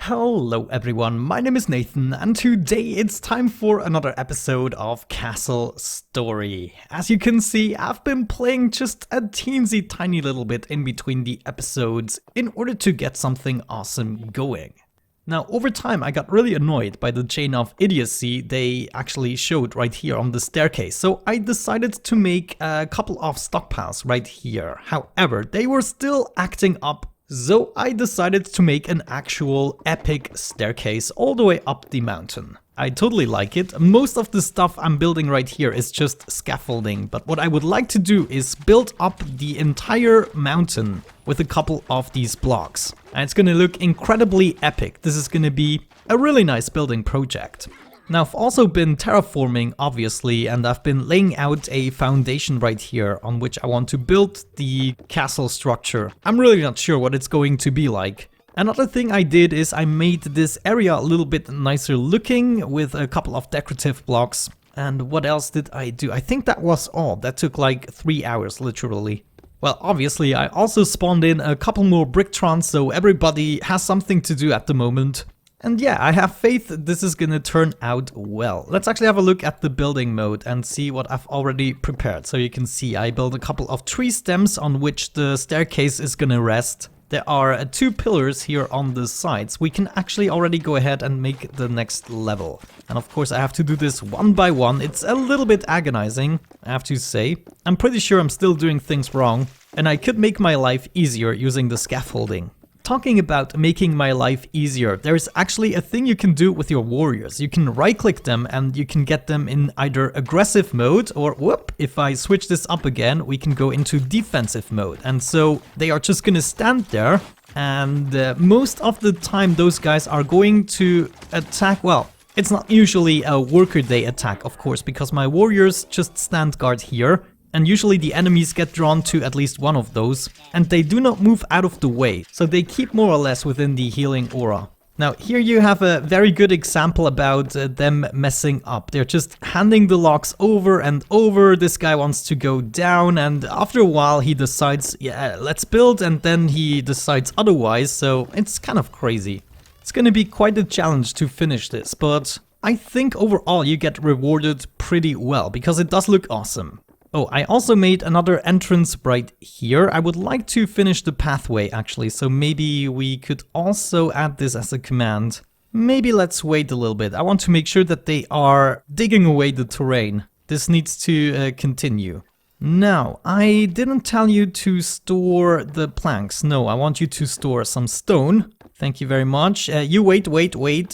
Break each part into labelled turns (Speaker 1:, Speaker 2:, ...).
Speaker 1: Hello everyone, my name is Nathan and today it's time for another episode of Castle Story. As you can see, I've been playing just a teensy tiny little bit in between the episodes in order to get something awesome going. Now over time I got really annoyed by the chain of idiocy they actually showed right here on the staircase, so I decided to make a couple of stockpiles right here. However, they were still acting up. So I decided to make an actual epic staircase all the way up the mountain. I totally like it. Most of the stuff I'm building right here is just scaffolding, but what I would like to do is build up the entire mountain with a couple of these blocks. And it's gonna look incredibly epic. This is gonna be a really nice building project. Now I've also been terraforming obviously, and I've been laying out a foundation right here on which I want to build the castle structure. I'm really not sure what it's going to be like. Another thing I did is I made this area a little bit nicer looking with a couple of decorative blocks. And what else did I do? I think that was all. That took like 3 hours literally. Well, obviously I also spawned in a couple more Bricktrons, so everybody has something to do at the moment. And yeah, I have faith this is gonna turn out well. Let's actually have a look at the building mode and see what I've already prepared. So you can see I built a couple of tree stems on which the staircase is gonna rest. There are 2 pillars here on the sides. We can actually already go ahead and make the next level. And of course I have to do this one by one. It's a little bit agonizing, I have to say. I'm pretty sure I'm still doing things wrong. And I could make my life easier using the scaffolding. Talking about making my life easier, there's actually a thing you can do with your warriors. You can right click them and you can get them in either aggressive mode or whoop, if I switch this up again, we can go into defensive mode. And so they are just gonna stand there and most of the time those guys are going to attack, well, it's not usually a worker day attack of course, because my warriors just stand guard here. And usually the enemies get drawn to at least one of those, and they do not move out of the way, so they keep more or less within the healing aura. Now here you have a very good example about them messing up. They're just handing the logs over and over. This guy wants to go down, and after a while he decides, yeah, let's build, and then he decides otherwise, so it's kind of crazy. It's gonna be quite a challenge to finish this, but I think overall you get rewarded pretty well, because it does look awesome. Oh, I also made another entrance right here. I would like to finish the pathway actually, so maybe we could also add this as a command. Maybe let's wait a little bit. I want to make sure that they are digging away the terrain. This needs to continue. Now, I didn't tell you to store the planks. No, I want you to store some stone. Thank you very much. You wait.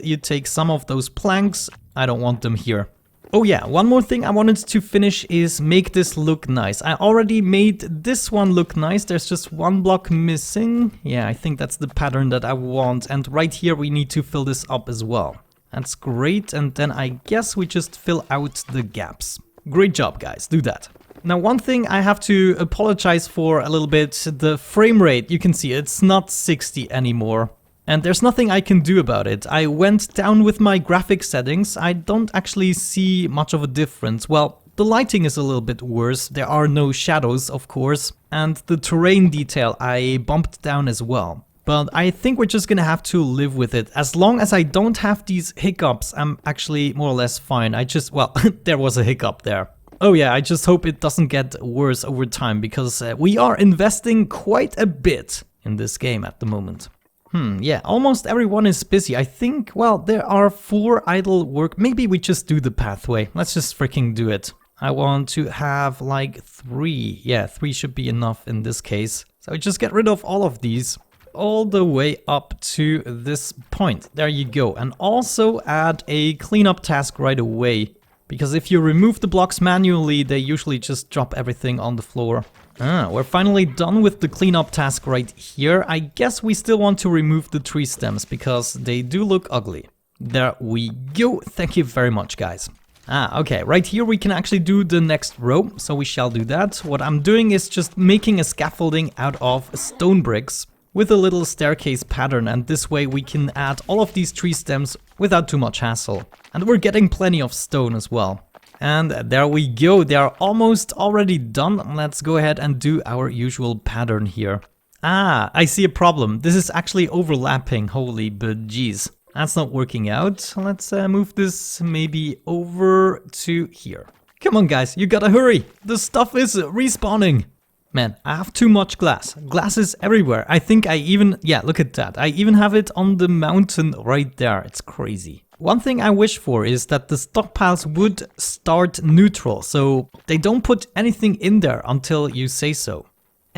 Speaker 1: You take some of those planks. I don't want them here. Oh yeah, one more thing I wanted to finish is make this look nice. I already made this one look nice. There's just one block missing. Yeah, I think that's the pattern that I want. And right here we need to fill this up as well. That's great. And then I guess we just fill out the gaps. Great job, guys. Do that. Now, one thing I have to apologize for a little bit. The frame rate, you can see it's not 60 anymore. And there's nothing I can do about it. I went down with my graphic settings. I don't actually see much of a difference. Well, the lighting is a little bit worse. There are no shadows, of course. And the terrain detail I bumped down as well. But I think we're just gonna have to live with it. As long as I don't have these hiccups, I'm actually more or less fine. well, there was a hiccup there. Oh yeah, I just hope it doesn't get worse over time, because we are investing quite a bit in this game at the moment. Yeah, almost everyone is busy. I think, well, there are 4 idle work. Maybe we just do the pathway. Let's just freaking do it. I want to have like 3. Yeah, 3 should be enough in this case. So just get rid of all of these all the way up to this point. There you go. And also add a cleanup task right away. Because if you remove the blocks manually, they usually just drop everything on the floor. We're finally done with the cleanup task right here. I guess we still want to remove the tree stems because they do look ugly. There we go. Thank you very much, guys. Okay, right here we can actually do the next row, so we shall do that. What I'm doing is just making a scaffolding out of stone bricks with a little staircase pattern, and this way we can add all of these tree stems without too much hassle. And we're getting plenty of stone as well. And there we go, they are almost already done. Let's go ahead and do our usual pattern here. Ah, I see a problem. This is actually overlapping. Holy bejeez. That's not working out. Let's move this maybe over to here. Come on, guys. You gotta hurry. The stuff is respawning. Man, I have too much glass. Glass is everywhere. I think I even... Yeah, look at that. I even have it on the mountain right there. It's crazy. One thing I wish for is that the stockpiles would start neutral, so they don't put anything in there until you say so.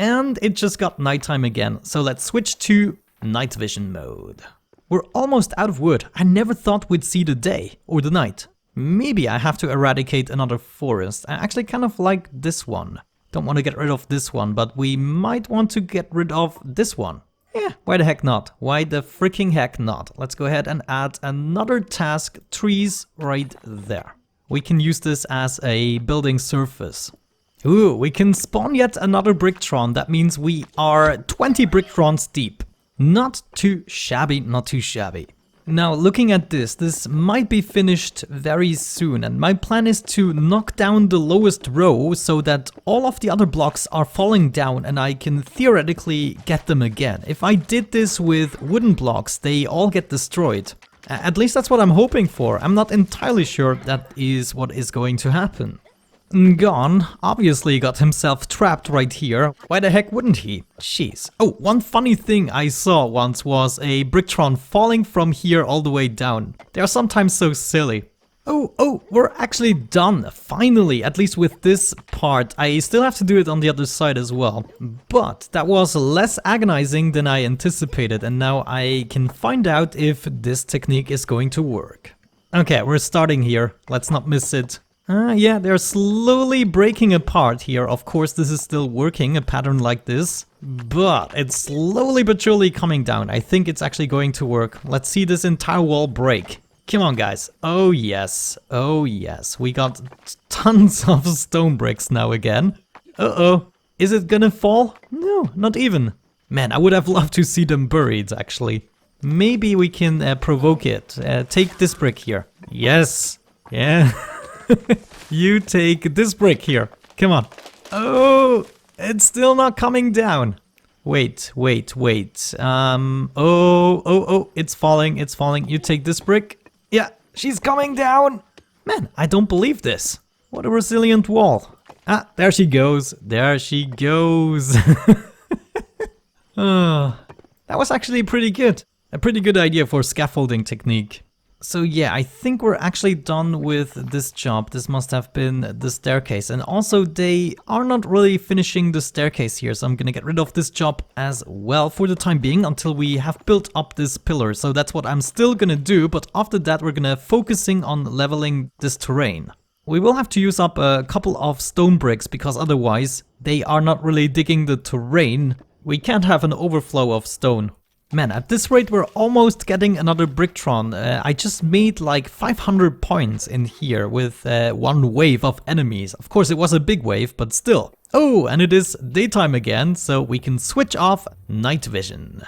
Speaker 1: And it just got nighttime again, so let's switch to night vision mode. We're almost out of wood. I never thought we'd see the day or the night. Maybe I have to eradicate another forest. I actually kind of like this one. Don't want to get rid of this one, but we might want to get rid of this one. Yeah, why the heck not? Why the freaking heck not? Let's go ahead and add another task, trees, right there. We can use this as a building surface. Ooh, we can spawn yet another Bricktron. That means we are 20 Bricktrons deep. Not too shabby, not too shabby. Now, looking at this might be finished very soon, and my plan is to knock down the lowest row so that all of the other blocks are falling down and I can theoretically get them again. If I did this with wooden blocks, they all get destroyed. At least that's what I'm hoping for. I'm not entirely sure that is what is going to happen. Gone obviously got himself trapped right here. Why the heck wouldn't he? Jeez. Oh, one funny thing I saw once was a Bricktron falling from here all the way down. They are sometimes so silly. Oh, we're actually done. Finally, at least with this part. I still have to do it on the other side as well. But that was less agonizing than I anticipated, and now I can find out if this technique is going to work. Okay, we're starting here. Let's not miss it. Yeah, they're slowly breaking apart here. Of course, this is still working, a pattern like this. But it's slowly but surely coming down. I think it's actually going to work. Let's see this entire wall break. Come on, guys. Oh, yes. Oh, yes. We got tons of stone bricks now again. Uh-oh. Is it gonna fall? No, not even. Man, I would have loved to see them buried, actually. Maybe we can provoke it. Take this brick here. Yes. Yeah. You take this brick here. Come on. Oh, it's still not coming down. Wait. Oh, it's falling. You take this brick. Yeah, she's coming down. Man, I don't believe this. What a resilient wall. Ah, there she goes. There she goes. Oh, that was actually pretty good. A pretty good idea for scaffolding technique. So yeah, I think we're actually done with this job. This must have been the staircase. And also they are not really finishing the staircase here. So I'm gonna get rid of this job as well for the time being until we have built up this pillar. So that's what I'm still gonna do. But after that, we're gonna focusing on leveling this terrain. We will have to use up a couple of stone bricks because otherwise they are not really digging the terrain. We can't have an overflow of stone. Man, at this rate we're almost getting another Bricktron. I just made like 500 points in here with one wave of enemies. Of course it was a big wave, but still. Oh, and it is daytime again, so we can switch off night vision.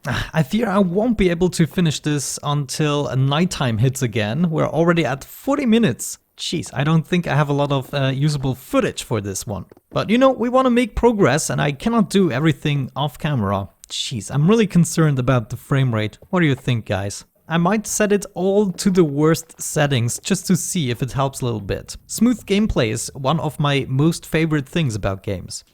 Speaker 1: I fear I won't be able to finish this until nighttime hits again. We're already at 40 minutes. Jeez, I don't think I have a lot of usable footage for this one. But you know, we want to make progress and I cannot do everything off camera. Jeez, I'm really concerned about the frame rate. What do you think, guys? I might set it all to the worst settings just to see if it helps a little bit. Smooth gameplay is one of my most favorite things about games.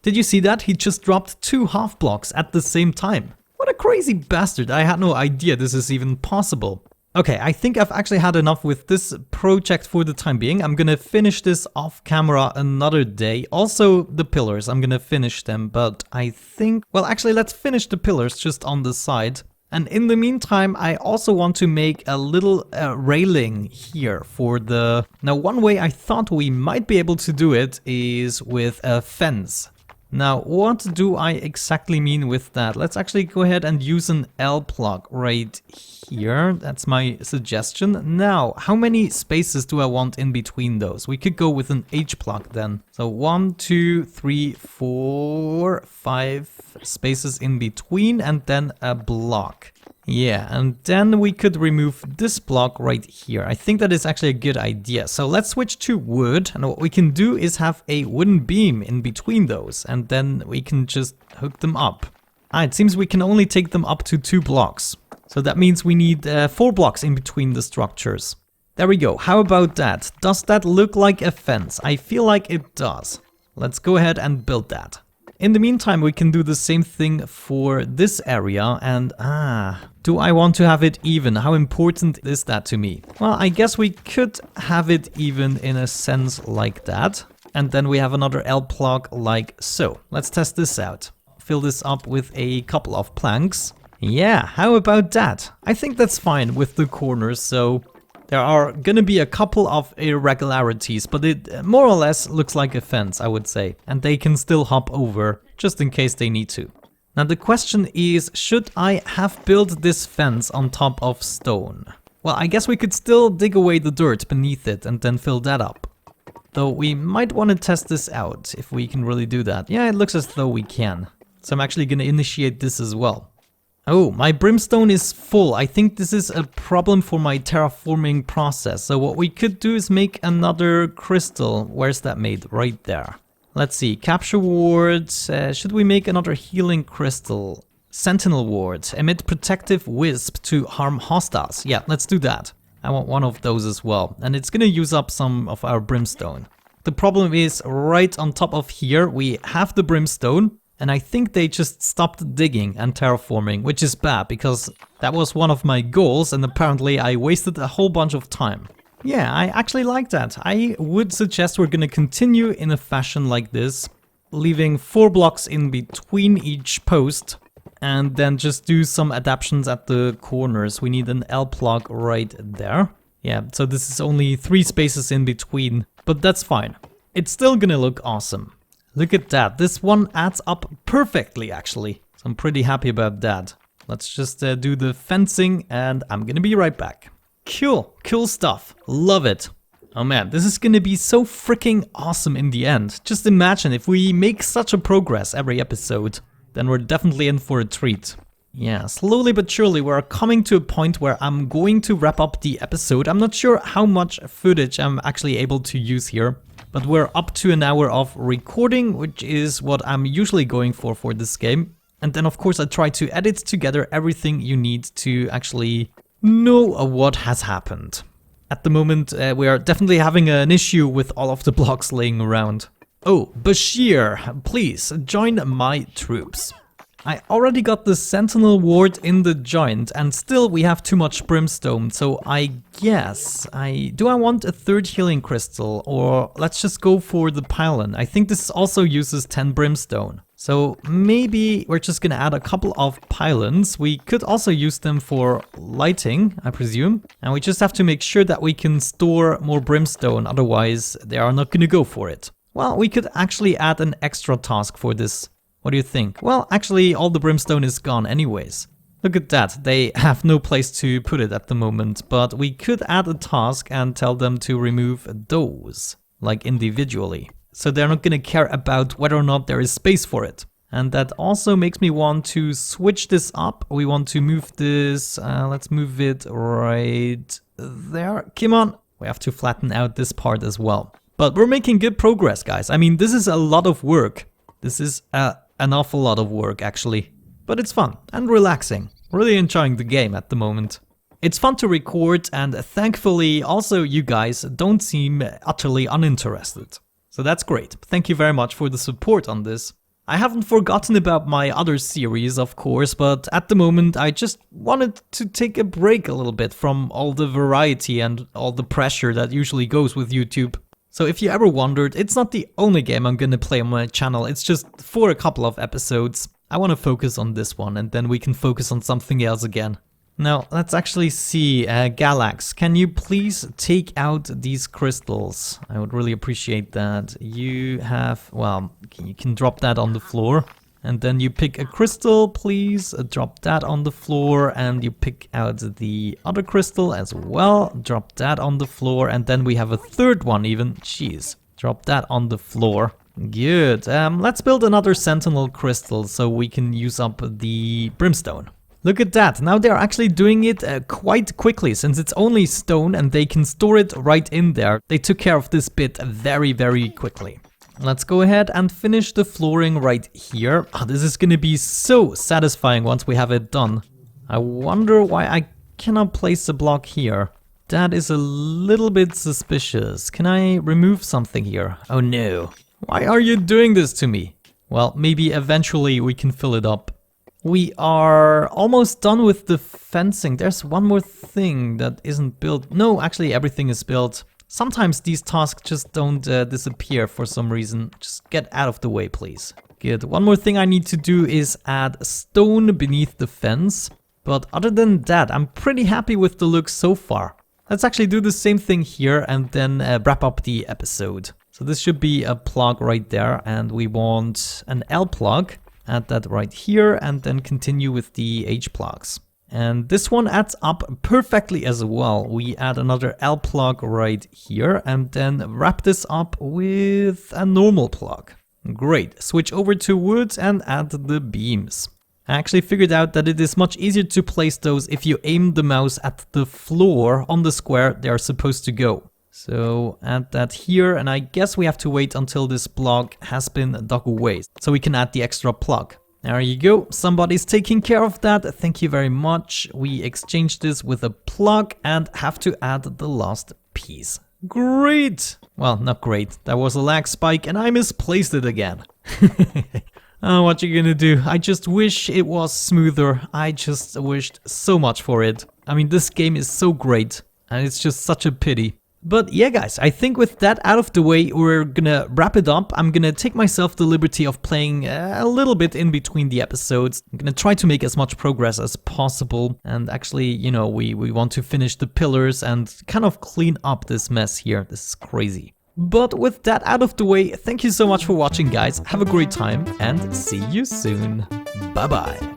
Speaker 1: Did you see that? He just dropped 2 half blocks at the same time. What a crazy bastard. I had no idea this is even possible. Okay, I think I've actually had enough with this project for the time being. I'm gonna finish this off camera another day. Also, the pillars, I'm gonna finish them, but I think... Well, actually, let's finish the pillars just on the side. And in the meantime, I also want to make a little railing here for the... Now, one way I thought we might be able to do it is with a fence. Now, what do I exactly mean with that? Let's actually go ahead and use an L plug right here. That's my suggestion. Now, how many spaces do I want in between those? We could go with an H plug then. So 1, 2, 3, 4, 5 spaces in between and then a block. Yeah, and then we could remove this block right here. I think that is actually a good idea. So let's switch to wood, and what we can do is have a wooden beam in between those, and then we can just hook them up. It seems we can only take them up to 2 blocks. So that means we need 4 blocks in between the structures. There we go. How about that? Does that look like a fence? I feel like it does. Let's go ahead and build that. In the meantime, we can do the same thing for this area, and do I want to have it even? How important is that to me? Well, I guess we could have it even in a sense like that. And then we have another L block like so. Let's test this out. Fill this up with a couple of planks. Yeah, how about that? I think that's fine with the corners, so there are gonna be a couple of irregularities, but it more or less looks like a fence, I would say. And they can still hop over, just in case they need to. Now the question is, should I have built this fence on top of stone? Well, I guess we could still dig away the dirt beneath it and then fill that up. Though we might want to test this out, if we can really do that. Yeah, it looks as though we can. So I'm actually gonna initiate this as well. Oh, my brimstone is full. I think this is a problem for my terraforming process. So what we could do is make another crystal. Where's that made? Right there. Let's see. Capture ward. Should we make another healing crystal? Sentinel ward. Emit protective wisp to harm hostiles. Yeah, let's do that. I want one of those as well. And it's gonna use up some of our brimstone. The problem is right on top of here we have the brimstone. And I think they just stopped digging and terraforming, which is bad because that was one of my goals and apparently I wasted a whole bunch of time. Yeah, I actually like that. I would suggest we're gonna continue in a fashion like this, leaving 4 blocks in between each post and then just do some adaptations at the corners. We need an L block right there. Yeah, so this is only 3 spaces in between, but that's fine. It's still gonna look awesome. Look at that, this one adds up perfectly actually. So I'm pretty happy about that. Let's just do the fencing and I'm gonna be right back. Cool stuff, love it. Oh man, this is gonna be so freaking awesome in the end. Just imagine if we make such a progress every episode, then we're definitely in for a treat. Yeah, slowly but surely we're coming to a point where I'm going to wrap up the episode. I'm not sure how much footage I'm actually able to use here. But we're up to an hour of recording, which is what I'm usually going for this game. And then of course I try to edit together everything you need to actually know what has happened. At the moment we are definitely having an issue with all of the blocks laying around. Oh, Bashir, please join my troops. I already got the Sentinel ward in the joint and still we have too much brimstone, so I guess do I want a 3rd healing crystal or let's just go for the pylon. I think this also uses 10 brimstone. So maybe we're just gonna add a couple of pylons. We could also use them for lighting, I presume. And we just have to make sure that we can store more brimstone, otherwise they are not gonna go for it. Well, we could actually add an extra task for this. What do you think? Well, actually all the brimstone is gone anyways. Look at that, they have no place to put it at the moment, but we could add a task and tell them to remove those, like individually. So they're not gonna care about whether or not there is space for it. And that also makes me want to switch this up. We want to move this, let's move it right there. Come on, we have to flatten out this part as well. But we're making good progress, guys. I mean, this is a lot of work. This is an awful lot of work actually, but it's fun and relaxing. Really enjoying the game at the moment. It's fun to record and thankfully also you guys don't seem utterly uninterested. So that's great. Thank you very much for the support on this. I haven't forgotten about my other series of course, but at the moment I just wanted to take a break a little bit from all the variety and all the pressure that usually goes with YouTube. So if you ever wondered, it's not the only game I'm gonna play on my channel, it's just for a couple of episodes. I wanna focus on this one and then we can focus on something else again. Now, let's actually see, Galax, can you please take out these crystals? I would really appreciate that. You have, well, you can drop that on the floor. And then you pick a crystal, please, drop that on the floor, and you pick out the other crystal as well, drop that on the floor, and then we have a 3rd one even, jeez, drop that on the floor. Good, let's build another sentinel crystal so we can use up the brimstone. Look at that. Now they're actually doing it quite quickly since it's only stone and they can store it right in there. They took care of this bit very, very quickly. Let's go ahead and finish the flooring right here. Oh, this is gonna be so satisfying once we have it done. I wonder why I cannot place a block here. That is a little bit suspicious. Can I remove something here? Oh no. Why are you doing this to me? Well, maybe eventually we can fill it up. We are almost done with the fencing. There's one more thing that isn't built. No, actually everything is built. Sometimes these tasks just don't disappear for some reason. Just get out of the way, please. Good. One more thing I need to do is add stone beneath the fence. But other than that, I'm pretty happy with the look so far. Let's actually do the same thing here and then wrap up the episode. So this should be a plug right there, and we want an L plug. Add that right here and then continue with the H plugs. And this one adds up perfectly as well. We add another L plug right here and then wrap this up with a normal plug. Great. Switch over to wood and add the beams. I actually figured out that it is much easier to place those if you aim the mouse at the floor on the square they are supposed to go. So add that here, and I guess we have to wait until this block has been dug away so we can add the extra plug. There you go, somebody's taking care of that, thank you very much. We exchange this with a plug and have to add the last piece. Great! Well, not great, there was a lag spike and I misplaced it again. Oh, what you gonna do? I just wish it was smoother. I just wished so much for it. I mean, this game is so great and it's just such a pity. But yeah guys, I think with that out of the way, we're gonna wrap it up. I'm gonna take myself the liberty of playing a little bit in between the episodes. I'm gonna try to make as much progress as possible. And actually, you know, we want to finish the pillars and kind of clean up this mess here. This is crazy. But with that out of the way, thank you so much for watching guys. Have a great time and see you soon. Bye bye.